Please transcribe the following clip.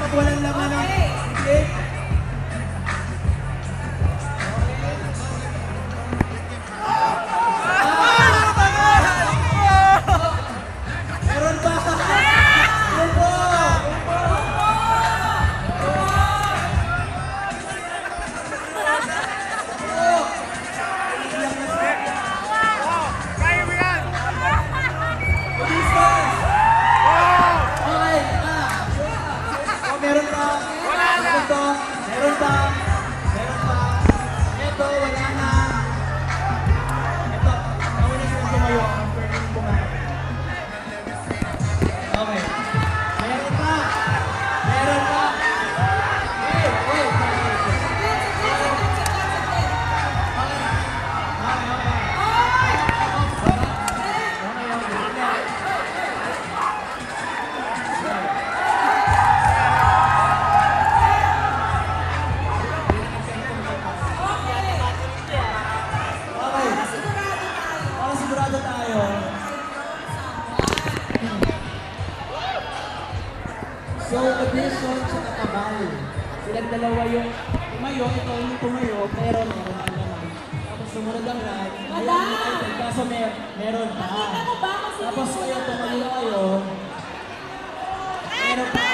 Pag walang laman ng clip. Meron pa! Umpo! Kaya mo yan! Okay, meron pa. Wala na. Meron pa. Ito, wala na. Ito, nauna silang tumayo. After nung bumayo. Okay. Meron pa. Wait. Para sigurado tayo. So, Edison sa Katabal. Silang dalawa yung tumayo, ito yung tumayo, pero meron pa naman. Tapos sumunod ang ride. Kaso meron pa. Tapos kayo, tumayo kayo. Meron pa.